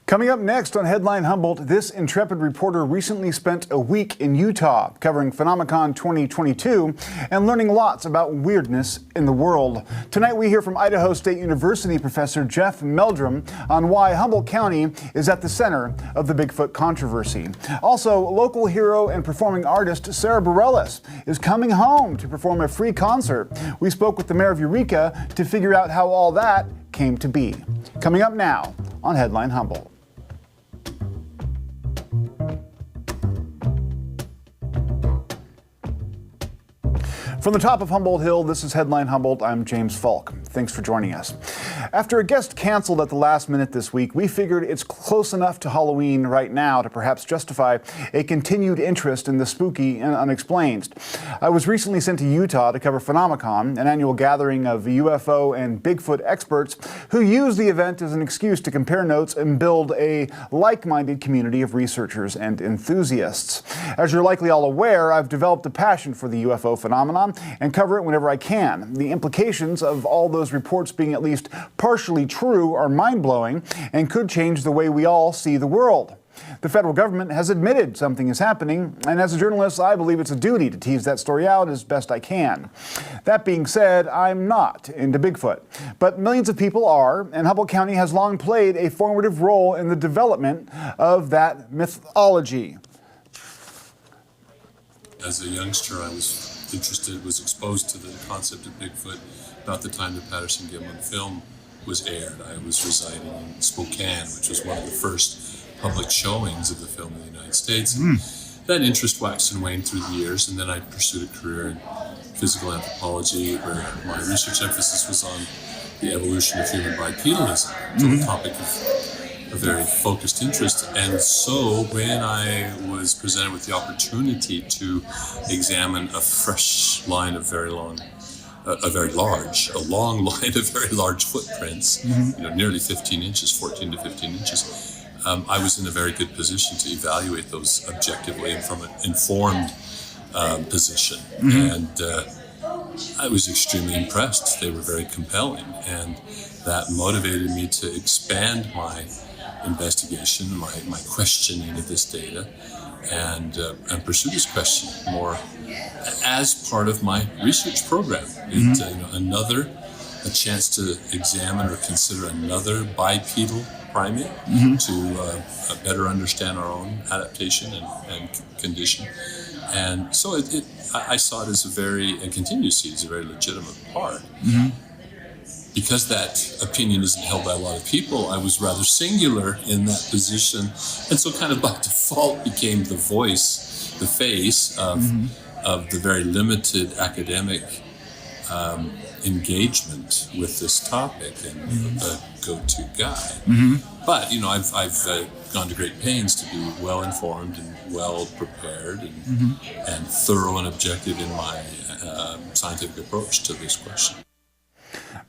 Coming up next on Headline Humboldt, this intrepid reporter recently spent a week in Utah covering PhenomeCon 2022 and learning lots about weirdness in the world. Tonight we hear from Idaho State University professor Jeff Meldrum on why Humboldt County is at the center of the Bigfoot controversy. Also, local hero and performing artist Sara Bareilles is coming home to perform a free concert. We spoke with the mayor of Eureka to figure out how all that came to be. Coming up now on Headline Humboldt. From the top of Humboldt Hill, this is Headline Humboldt. I'm James Falk. Thanks for joining us. After a guest canceled at the last minute this week, we figured it's close enough to Halloween right now to perhaps justify a continued interest in the spooky and unexplained. I was recently sent to Utah to cover PhenomeCon, an annual gathering of UFO and Bigfoot experts who use the event as an excuse to compare notes and build a like-minded community of researchers and enthusiasts. As you're likely all aware, I've developed a passion for the UFO phenomenon and cover it whenever I can. The implications of all those reports being at least partially true are mind-blowing and could change the way we all see the world. The federal government has admitted something is happening, and as a journalist, I believe it's a duty to tease that story out as best I can. That being said, I'm not into Bigfoot, but millions of people are, and Humboldt County has long played a formative role in the development of that mythology. As a youngster, I was exposed to the concept of Bigfoot about the time the Patterson-Gimlin film was aired. I was residing in Spokane, which was one of the first public showings of the film in the United States. That interest waxed and waned through the years, and then I pursued a career in physical anthropology, where my research emphasis was on the evolution of human bipedalism, so a topic of a very focused interest. And so when I was presented with the opportunity to examine a fresh line of very long, a long line of very large footprints, nearly 15 inches, 14 to 15 inches, I was in a very good position to evaluate those objectively and from an informed position. And I was extremely impressed. They were very compelling, and that motivated me to expand my investigation, my questioning of this data, and pursue this question more as part of my research program. A chance to examine or consider another bipedal primate to better understand our own adaptation and condition. And so I saw it as and continue to see it as a very legitimate part. Because that opinion isn't held by a lot of people, I was rather singular in that position, and so kind of by default became the voice, the face of the very limited academic engagement with this topic and the go-to guy. But I've gone to great pains to be well informed and well prepared and thorough and objective in my scientific approach to this question.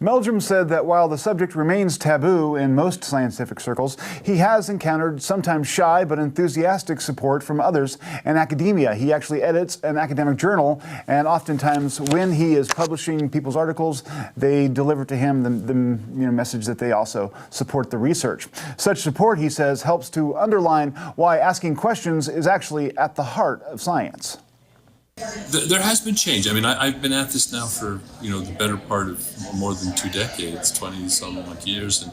Meldrum said that while the subject remains taboo in most scientific circles, he has encountered sometimes shy but enthusiastic support from others in academia. He actually edits an academic journal, and oftentimes when he is publishing people's articles, they deliver to him the message that they also support the research. Such support, he says, helps to underline why asking questions is actually at the heart of science. There has been change. I mean, I've been at this now for, the better part of more than 2 decades, 20-some years,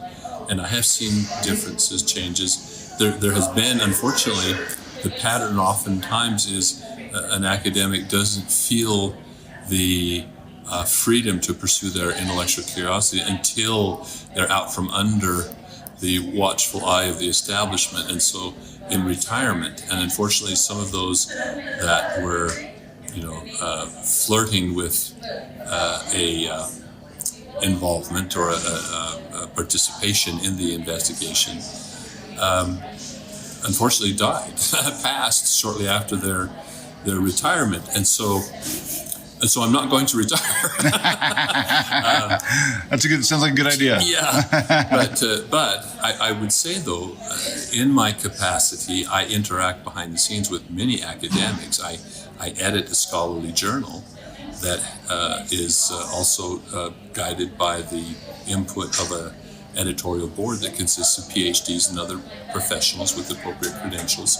and I have seen differences, changes. There has been, unfortunately, the pattern oftentimes is an academic doesn't feel the freedom to pursue their intellectual curiosity until they're out from under the watchful eye of the establishment, and so in retirement. And unfortunately, some of those that were flirting with a involvement or a participation in the investigation, unfortunately died, passed shortly after their retirement, and so I'm not going to retire. Sounds like a good idea. Yeah, but I would say though, in my capacity, I interact behind the scenes with many academics. I edit a scholarly journal that is also guided by the input of editorial board that consists of PhDs and other professionals with appropriate credentials.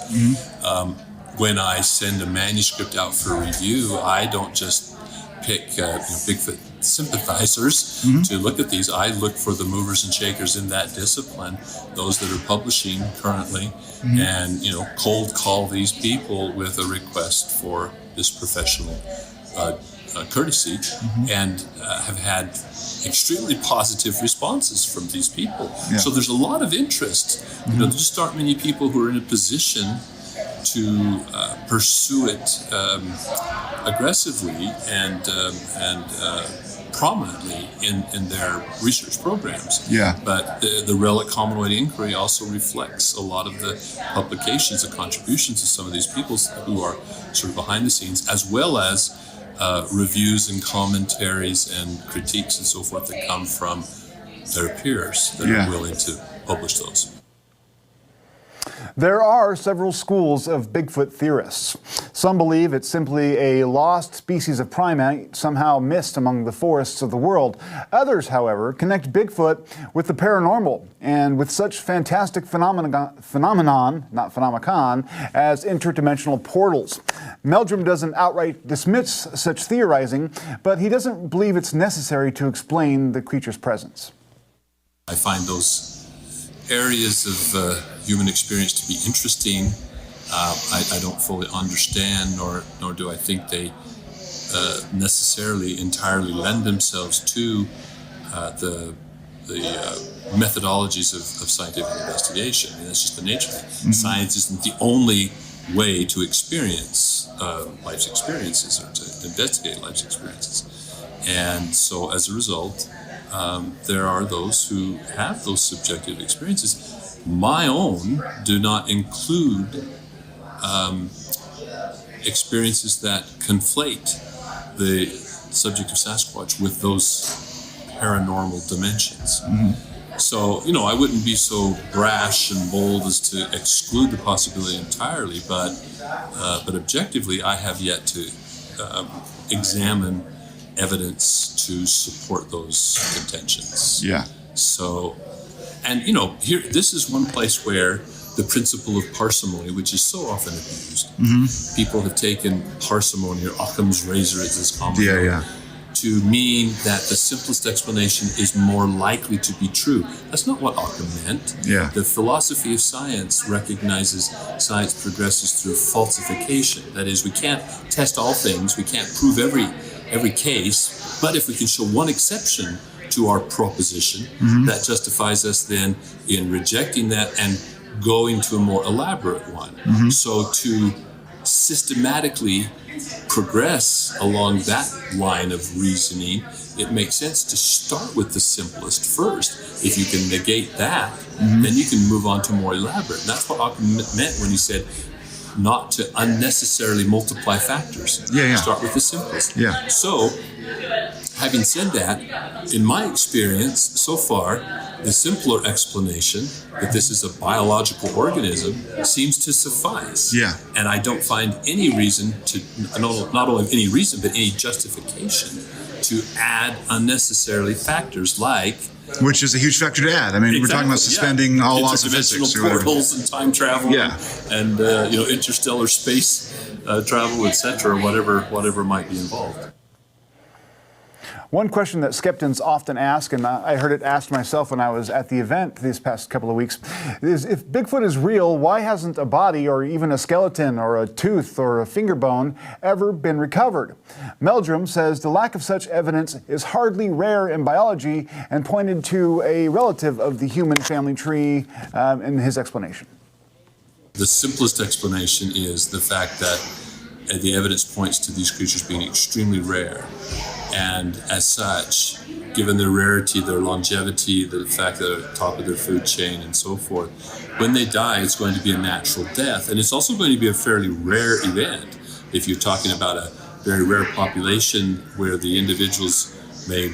When I send a manuscript out for review, I don't just pick Bigfoot sympathizers to look at these. I look for the movers and shakers in that discipline, those that are publishing currently, and cold call these people with a request for this professional courtesy, and have had extremely positive responses from these people. So there's a lot of interest. There just aren't many people who are in a position to pursue it aggressively and prominently in their research programs. But the Relic Hominoid Inquiry also reflects a lot of the publications, the contributions of some of these people who are sort of behind the scenes, as well as reviews and commentaries and critiques and so forth that come from their peers that are willing to publish those. There are several schools of Bigfoot theorists. Some believe it's simply a lost species of primate somehow missed among the forests of the world. Others, however, connect Bigfoot with the paranormal and with such fantastic phenomenon, as interdimensional portals. Meldrum doesn't outright dismiss such theorizing, but he doesn't believe it's necessary to explain the creature's presence. I find those areas of human experience to be interesting. I don't fully understand, nor do I think they necessarily entirely lend themselves to the methodologies of scientific investigation. I mean, that's just the nature of it. Science isn't the only way to experience life's experiences or to investigate life's experiences. And so as a result, there are those who have those subjective experiences. My own do not include experiences that conflate the subject of Sasquatch with those paranormal dimensions. So, I wouldn't be so brash and bold as to exclude the possibility entirely, but objectively, I have yet to examine evidence to support those contentions. So, and here, this is one place where the principle of parsimony, which is so often abused, people have taken parsimony, or Occam's razor as it's commonly to mean that the simplest explanation is more likely to be true. That's not what Occam meant. The philosophy of science recognizes science progresses through falsification. That is, we can't test all things, we can't prove every case, but if we can show one exception to our proposition, that justifies us then in rejecting that and going to a more elaborate one. So to systematically progress along that line of reasoning, it makes sense to start with the simplest first. If you can negate that, then you can move on to more elaborate. And that's what Occam meant when he said not to unnecessarily multiply factors. Start with the simplest. So, having said that, in my experience so far, the simpler explanation that this is a biological organism seems to suffice. And I don't find any reason to, not only any reason, but any justification to add unnecessarally factors like... Which is a huge factor to add. I mean, we're talking about suspending all laws of physics. Interdimensional portals and time travel and interstellar space travel, etc., whatever might be involved. One question that skeptics often ask, and I heard it asked myself when I was at the event these past couple of weeks, is if Bigfoot is real, why hasn't a body or even a skeleton or a tooth or a finger bone ever been recovered? Meldrum says the lack of such evidence is hardly rare in biology and pointed to a relative of the human family tree in his explanation. The simplest explanation is the fact that the evidence points to these creatures being extremely rare. And as such, given their rarity, their longevity, the fact that they're at the top of their food chain and so forth, when they die, it's going to be a natural death. And it's also going to be a fairly rare event. If you're talking about a very rare population where the individuals may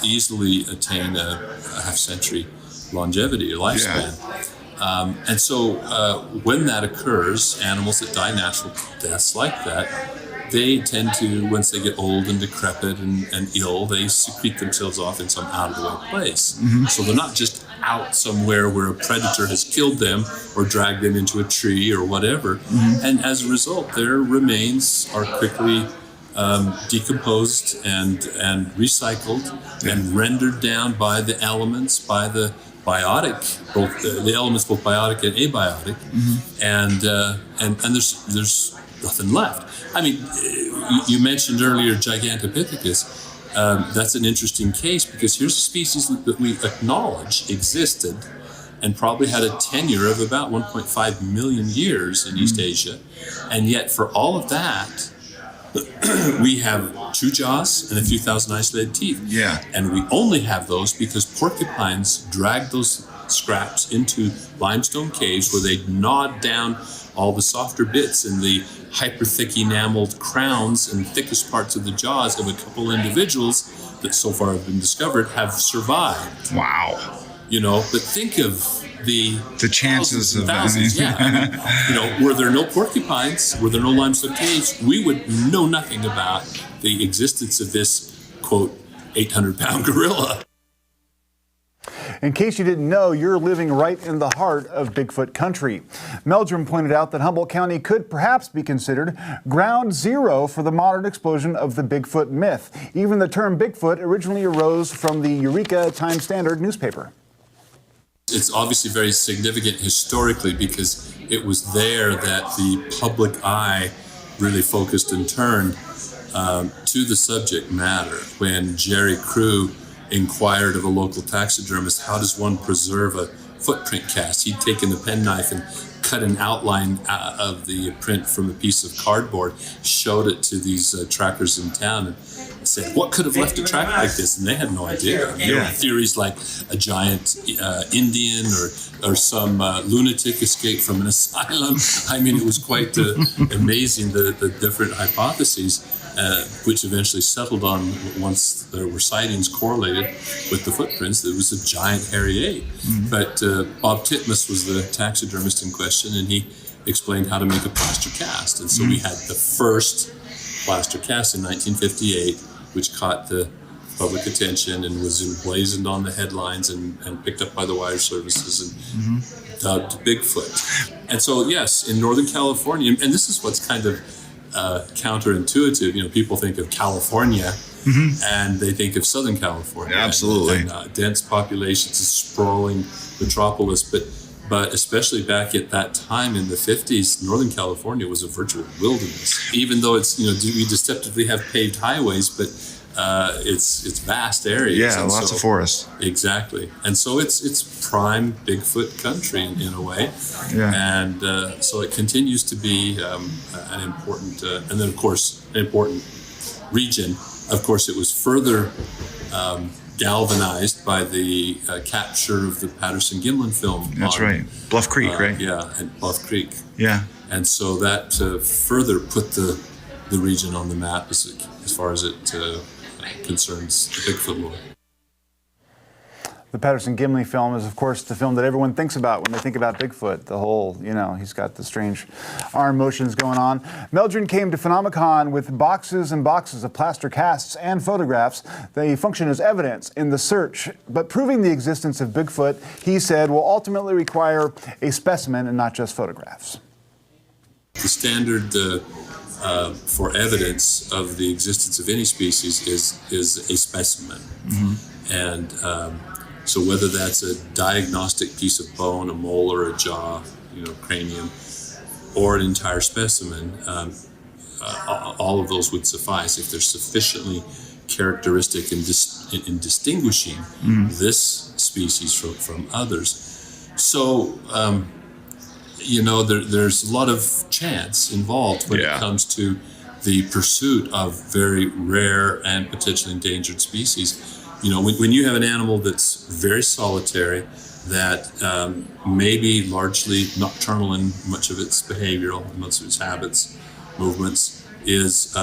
easily attain a half-century longevity or lifespan. And so when that occurs, animals that die natural deaths like that, they tend to, once they get old and decrepit and ill, they secrete themselves off in some out-of-the-way place. So they're not just out somewhere where a predator has killed them or dragged them into a tree or whatever. And as a result, their remains are quickly decomposed and recycled and rendered down by the elements, by the biotic, both the elements, both biotic and abiotic, and there's nothing left. I mean, you mentioned earlier Gigantopithecus. That's an interesting case because here's a species that we acknowledge existed and probably had a tenure of about 1.5 million years in East Asia, and yet for all of that, we have 2 jaws and a few thousand isolated teeth. Yeah. And we only have those because porcupines dragged those scraps into limestone caves where they gnawed down all the softer bits and the hyper-thick enameled crowns and thickest parts of the jaws of a couple individuals that so far have been discovered have survived. Wow. You know, but think of the chances of thousands. Yeah, I mean, you know, were there no porcupines, were there no limestone caves, we would know nothing about the existence of this, quote, 800-pound gorilla. In case you didn't know, you're living right in the heart of Bigfoot country. Meldrum pointed out that Humboldt County could perhaps be considered ground zero for the modern explosion of the Bigfoot myth. Even the term Bigfoot originally arose from the Eureka Times-Standard newspaper. It's obviously very significant historically because it was there that the public eye really focused and turned to the subject matter. When Jerry Crew inquired of a local taxidermist, how does one preserve a footprint cast? He'd taken the penknife and cut an outline of the print from a piece of cardboard, showed it to these trackers in town, and said, what could have left a track like this? And they had no idea. There were theories like a giant Indian or some lunatic escaped from an asylum. I mean, it was quite amazing, the different hypotheses, which eventually settled on, once there were sightings correlated with the footprints, there was a giant hairy ape. But Bob Titmus was the taxidermist in question, and he explained how to make a plaster cast. And so we had the first plaster cast in 1958, which caught the public attention and was emblazoned on the headlines and picked up by the wire services and dubbed Bigfoot. And so, yes, in Northern California, and this is what's kind of counterintuitive. You know, people think of California and they think of Southern California. Absolutely. And dense populations, a sprawling metropolis, but especially back at that time in the 50s, Northern California was a virtual wilderness. Even though it's, you know, we deceptively have paved highways, but it's vast areas. Yeah, and lots of forest. Exactly. And so it's prime Bigfoot country in a way. Yeah. And so it continues to be an important, and then of course, an important region. Of course, it was further galvanized by the capture of the Patterson-Gimlin film. That's right. Bluff Creek, right? Yeah, and Bluff Creek. Yeah. And so that further put the region on the map as far as it concerns the Bigfoot lore. The Patterson-Gimlin film is, of course, the film that everyone thinks about when they think about Bigfoot. The whole, you know, he's got the strange arm motions going on. Meldrum came to PhenomeCon with boxes and boxes of plaster casts and photographs. They function as evidence in the search, but proving the existence of Bigfoot, he said, will ultimately require a specimen and not just photographs. The standard for evidence of the existence of any species is a specimen. And so whether that's a diagnostic piece of bone, a molar, a jaw, you know, cranium, or an entire specimen, all of those would suffice if they're sufficiently characteristic in distinguishing this species from others. So, you know, there's a lot of chance involved when it comes to the pursuit of very rare and potentially endangered species. You know, when you have an animal that's very solitary, that may be largely nocturnal in much of its behavioral, most of its habits, movements, is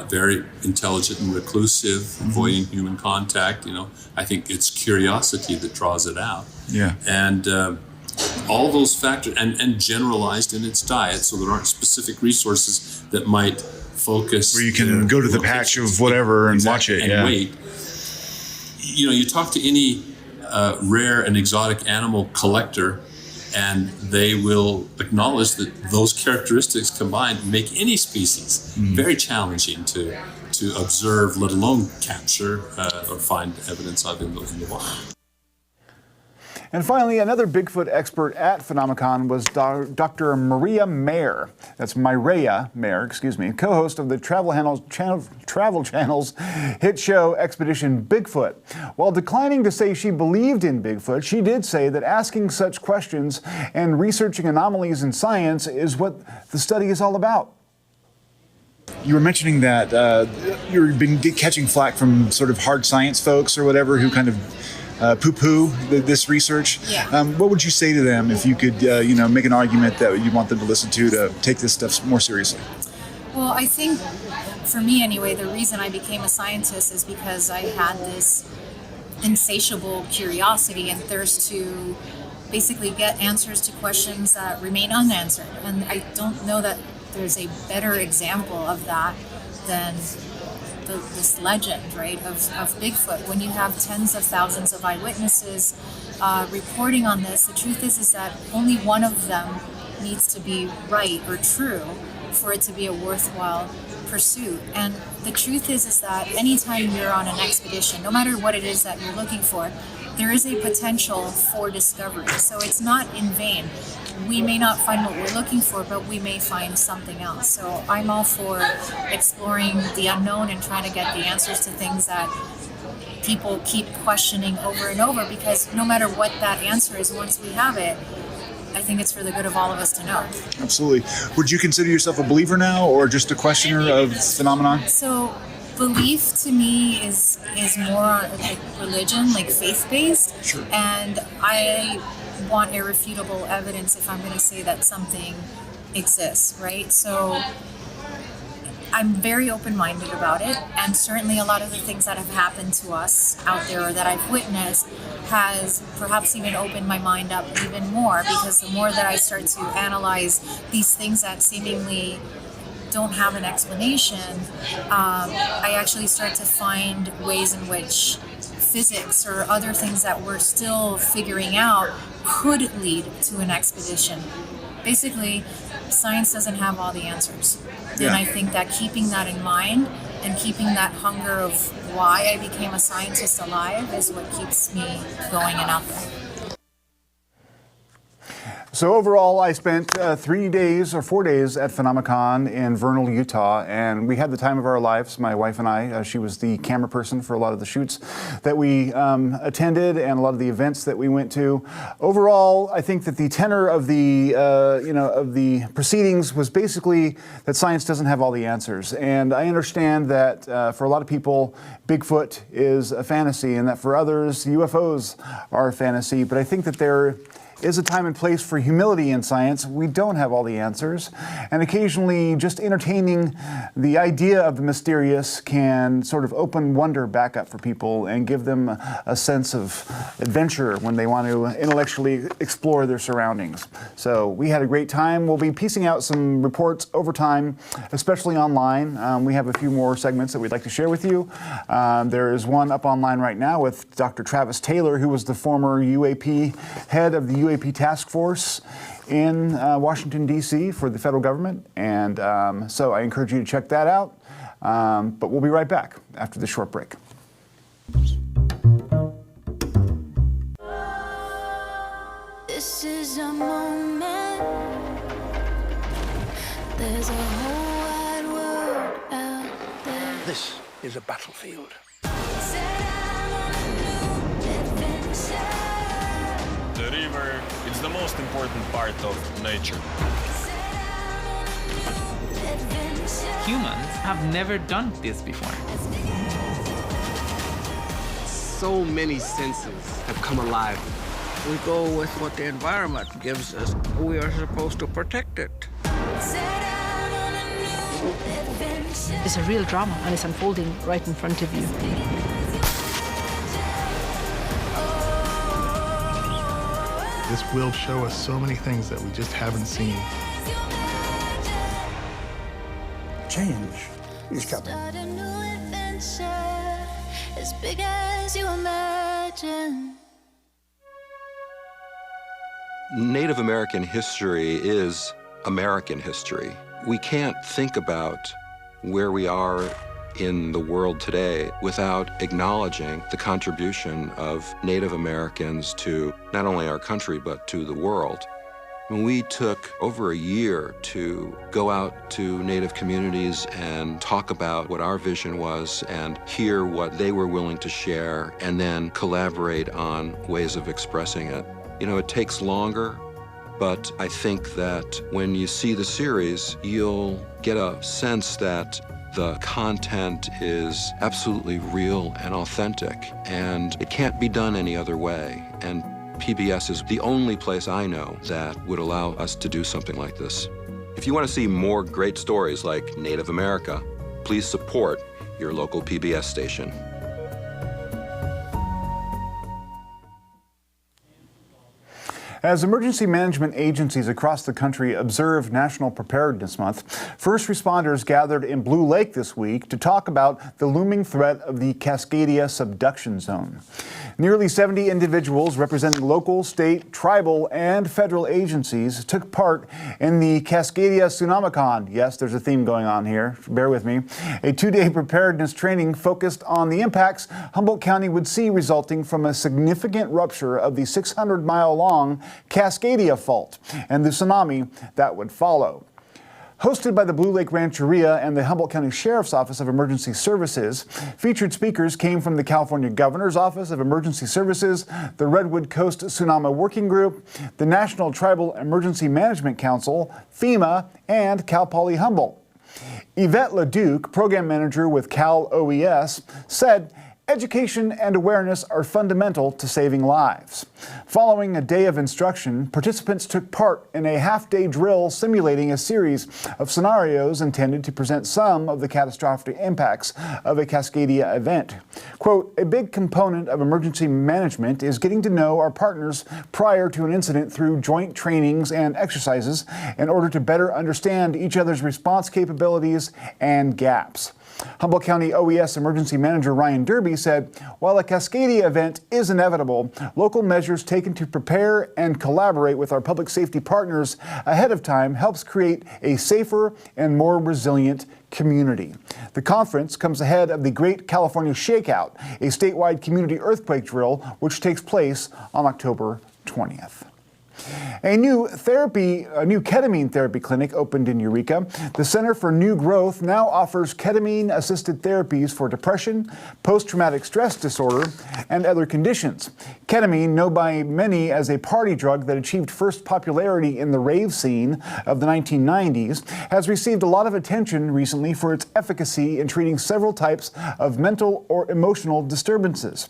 very intelligent and reclusive, avoiding human contact, you know, I think it's curiosity that draws it out. Yeah. And all those factors, and generalized in its diet, so there aren't specific resources that might focus. Where you can go to the patch of whatever and watch it. And wait. You know, you talk to any a rare and exotic animal collector, and they will acknowledge that those characteristics combined make any species very challenging to observe, let alone capture or find evidence of in the wild. And finally, another Bigfoot expert at PhenomeCon was Dr. Mireya Meyer. That's Mireya Meyer, co-host of the Travel Channel's hit show Expedition Bigfoot. While declining to say she believed in Bigfoot, she did say that asking such questions and researching anomalies in science is what the study is all about. You were mentioning that you've been catching flack from sort of hard science folks or whatever who kind of poo-poo this research. Yeah. What would you say to them if you could, make an argument that you want them to listen to take this stuff more seriously? Well, I think, for me anyway, the reason I became a scientist is because I had this insatiable curiosity and thirst to basically get answers to questions that remain unanswered. And I don't know that there's a better example of that than this legend, right, of Bigfoot. When you have tens of thousands of eyewitnesses reporting on this, the truth is that only one of them needs to be right or true for it to be a worthwhile pursuit. And the truth is that anytime you're on an expedition, no matter what it is that you're looking for, there is a potential for discovery. So it's not in vain. We may not find what we're looking for, but we may find something else. So I'm all for exploring the unknown and trying to get the answers to things that people keep questioning over and over, because no matter what that answer is, once we have it, I think it's for the good of all of us to know. Absolutely. Would you consider yourself a believer now, or just a questioner of phenomenon? So belief to me is more like religion, like faith-based. Sure. And I want irrefutable evidence if I'm going to say that something exists, right? So I'm very open-minded about it, and certainly a lot of the things that have happened to us out there or that I've witnessed has perhaps even opened my mind up even more, because the more that I start to analyze these things that seemingly don't have an explanation, I actually start to find ways in which physics or other things that we're still figuring out could lead to an expedition. Basically, science doesn't have all the answers. Yeah. And I think that keeping that in mind and keeping that hunger of why I became a scientist alive is what keeps me going and out there. So overall, I spent 4 days at PhenomeCon in Vernal, Utah, and we had the time of our lives, my wife and I. She was the camera person for a lot of the shoots that we attended and a lot of the events that we went to. Overall, I think that the tenor of the of the proceedings was basically that science doesn't have all the answers, and I understand that for a lot of people, Bigfoot is a fantasy, and that for others, UFOs are a fantasy. But I think that there is a time and place for humility in science. We don't have all the answers, and occasionally just entertaining the idea of the mysterious can sort of open wonder back up for people and give them a sense of adventure when they want to intellectually explore their surroundings. So we had a great time. We'll be piecing out some reports over time, especially online. We have a few more segments that we'd like to share with you. There is one up online right now with Dr. Travis Taylor, who was the former UAP head of the UAP task force in Washington, D.C. for the federal government. And so I encourage you to check that out. But we'll be right back after this short break. This is a moment. There's a whole wide world out there. This is a battlefield. The river is the most important part of nature. Humans have never done this before. So many senses have come alive. We go with what the environment gives us. We are supposed to protect it. It's a real drama, and it's unfolding right in front of you. This will show us so many things that we just haven't seen. Change is coming. Start a new adventure as big as you imagine. Native American history is American history. We can't think about where we are in the world today without acknowledging the contribution of Native Americans to not only our country, but to the world. We took over a year to go out to Native communities and talk about what our vision was and hear what they were willing to share and then collaborate on ways of expressing it. You know, it takes longer, but I think that when you see the series, you'll get a sense that the content is absolutely real and authentic, and it can't be done any other way. And PBS is the only place I know that would allow us to do something like this. If you want to see more great stories like Native America, please support your local PBS station. As emergency management agencies across the country observe National Preparedness Month, first responders gathered in Blue Lake this week to talk about the looming threat of the Cascadia subduction zone. Nearly 70 individuals representing local, state, tribal, and federal agencies took part in the Cascadia PhenomeCon. Yes, there's a theme going on here. Bear with me. A two-day preparedness training focused on the impacts Humboldt County would see resulting from a significant rupture of the 600-mile-long Cascadia Fault and the tsunami that would follow. Hosted by the Blue Lake Rancheria and the Humboldt County Sheriff's Office of Emergency Services, featured speakers came from the California Governor's Office of Emergency Services, the Redwood Coast Tsunami Working Group, the National Tribal Emergency Management Council, FEMA, and Cal Poly Humboldt. Yvette LeDuc, program manager with Cal OES, said, "Education and awareness are fundamental to saving lives." Following a day of instruction, participants took part in a half-day drill simulating a series of scenarios intended to present some of the catastrophic impacts of a Cascadia event. Quote, "A big component of emergency management is getting to know our partners prior to an incident through joint trainings and exercises in order to better understand each other's response capabilities and gaps." Humboldt County OES Emergency Manager Ryan Derby said, "While a Cascadia event is inevitable, local measures taken to prepare and collaborate with our public safety partners ahead of time helps create a safer and more resilient community." The conference comes ahead of the Great California Shakeout, a statewide community earthquake drill which takes place on October 20th. A new ketamine therapy clinic opened in Eureka. The Center for New Growth now offers ketamine-assisted therapies for depression, post-traumatic stress disorder, and other conditions. Ketamine, known by many as a party drug that achieved first popularity in the rave scene of the 1990s, has received a lot of attention recently for its efficacy in treating several types of mental or emotional disturbances.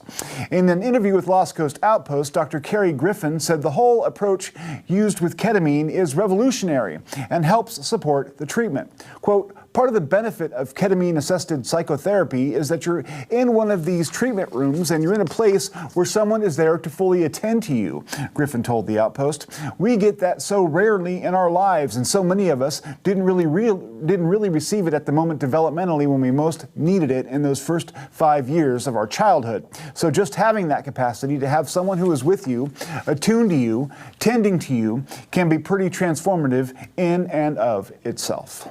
In an interview with Lost Coast Outpost, Dr. Carrie Griffin said the whole approach used with ketamine is revolutionary and helps support the treatment. Quote, "Part of the benefit of ketamine-assisted psychotherapy is that you're in one of these treatment rooms and you're in a place where someone is there to fully attend to you," Griffin told the Outpost. "We get that so rarely in our lives, and so many of us didn't really receive it at the moment developmentally when we most needed it in those first 5 years of our childhood. So just having that capacity to have someone who is with you, attuned to you, tending to you, can be pretty transformative in and of itself."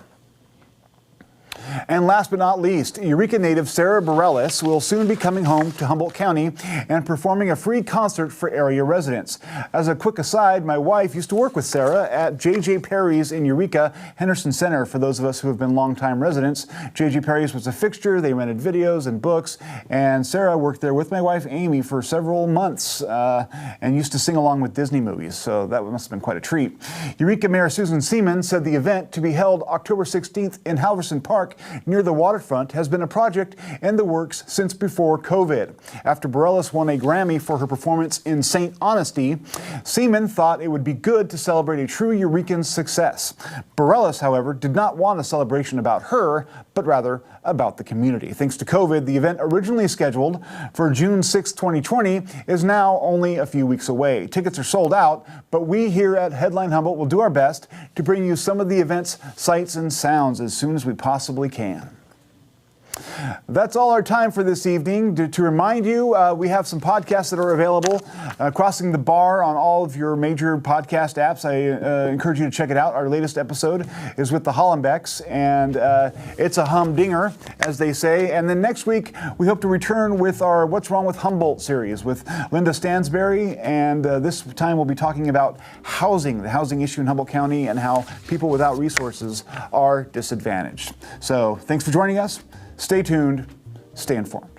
And last but not least, Eureka native Sara Bareilles will soon be coming home to Humboldt County and performing a free concert for area residents. As a quick aside, my wife used to work with Sara at J.J. Perry's in Eureka, Henderson Center. For those of us who have been longtime residents, J.J. Perry's was a fixture. They rented videos and books, and Sara worked there with my wife Amy for several months and used to sing along with Disney movies, so that must have been quite a treat. Eureka Mayor Susan Seaman said the event, to be held October 16th in Halverson Park near the waterfront, has been a project in the works since before COVID. After Bareilles won a Grammy for her performance in Saint Honesty, Seaman thought it would be good to celebrate a true Eurekan's success. Bareilles, however, did not want a celebration about her, but rather about the community. Thanks to COVID, the event originally scheduled for June 6, 2020 is now only a few weeks away. Tickets are sold out, but we here at Headline Humboldt will do our best to bring you some of the event's sights and sounds as soon as we possibly can. That's all our time for this evening. To remind you, we have some podcasts that are available. Crossing the Bar on all of your major podcast apps. I encourage you to check it out. Our latest episode is with the Hollenbecks, and it's a humdinger, as they say. And then next week, we hope to return with our What's Wrong with Humboldt series with Linda Stansberry, and this time we'll be talking about housing, the housing issue in Humboldt County, and how people without resources are disadvantaged. So thanks for joining us. Stay tuned. Stay informed.